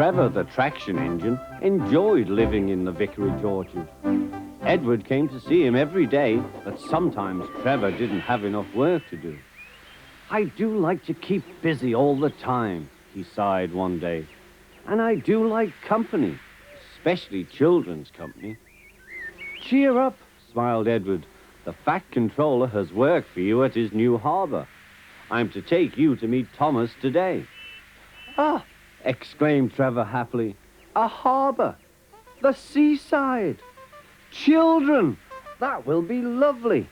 Trevor, the traction engine, enjoyed living in the vicarage orchard. Edward came to see him every day, but sometimes Trevor didn't have enough work to do. "I do like to keep busy all the time," he sighed one day. "And I do like company, especially children's company." "Cheer up," smiled Edward. "The Fat Controller has work for you at his new harbor. I'm to take you to meet Thomas today." "Ah!" exclaimed Trevor happily. "A harbor! The seaside! Children! That will be lovely!"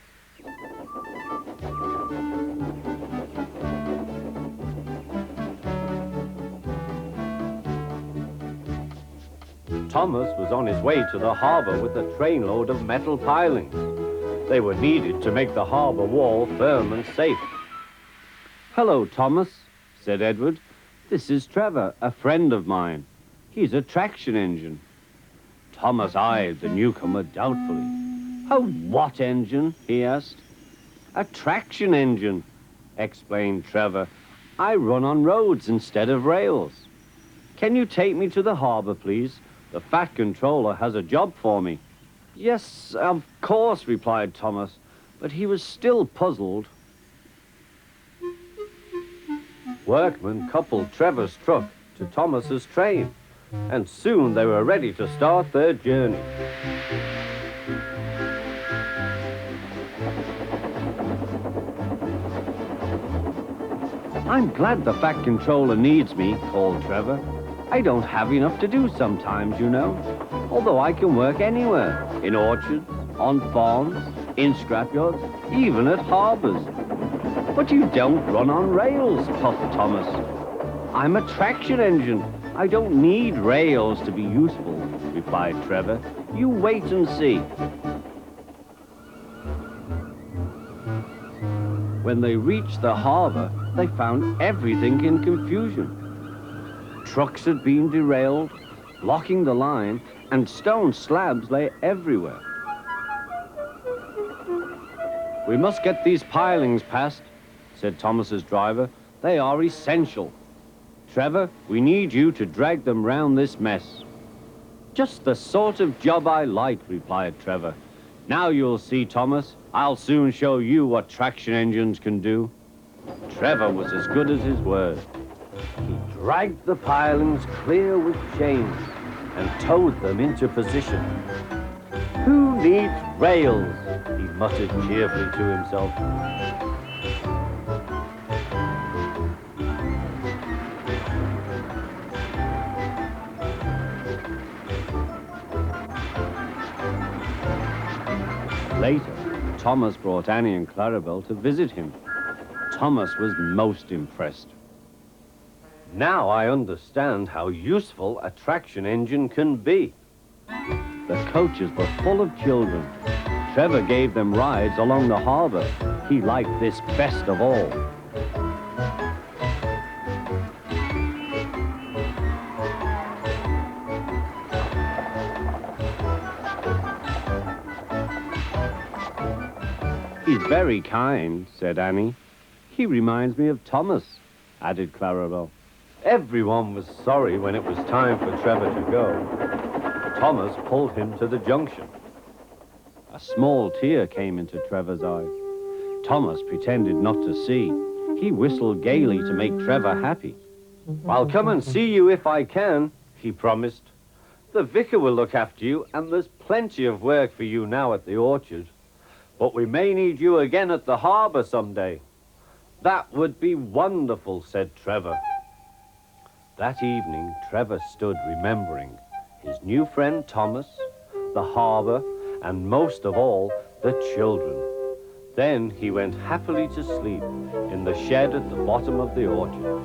Thomas was on his way to the harbor with a trainload of metal pilings. They were needed to make the harbor wall firm and safe. "Hello, Thomas," said Edward. "This is Trevor, a friend of mine. He's a traction engine." Thomas eyed the newcomer doubtfully. "A what engine?" he asked. "A traction engine," explained Trevor. "I run on roads instead of rails. Can you take me to the harbor, please? The Fat Controller has a job for me." "Yes, of course," replied Thomas, but he was still puzzled. Workmen coupled Trevor's truck to Thomas's train, and soon they were ready to start their journey. "I'm glad the Fat Controller needs me," called Trevor. "I don't have enough to do sometimes, you know, although I can work anywhere, in orchards, on farms, in scrapyards, even at harbors." "But you don't run on rails," puffed Thomas. "I'm a traction engine. I don't need rails to be useful," replied Trevor. "You wait and see." When they reached the harbor, they found everything in confusion. Trucks had been derailed, blocking the line, and stone slabs lay everywhere. "We must get these pilings past," said Thomas's driver. "They are essential. Trevor, we need you to drag them round this mess." "Just the sort of job I like," replied Trevor. "Now you'll see, Thomas. I'll soon show you what traction engines can do." Trevor was as good as his word. He dragged the pilings clear with chains and towed them into position. "Who needs rails?" he muttered cheerfully to himself. Later, Thomas brought Annie and Clarabelle to visit him. Thomas was most impressed. "Now I understand how useful a traction engine can be." The coaches were full of children. Trevor gave them rides along the harbor. He liked this best of all. "He's very kind," said Annie. "He reminds me of Thomas," added Clarabelle. Everyone was sorry when it was time for Trevor to go. Thomas pulled him to the junction. A small tear came into Trevor's eye. Thomas pretended not to see. He whistled gaily to make Trevor happy. "I'll come and see you if I can," he promised. "The vicar will look after you, and there's plenty of work for you now at the orchard. But we may need you again at the harbor someday." "That would be wonderful," said Trevor. That evening, Trevor stood remembering his new friend Thomas, the harbor, and most of all, the children. Then he went happily to sleep in the shed at the bottom of the orchard.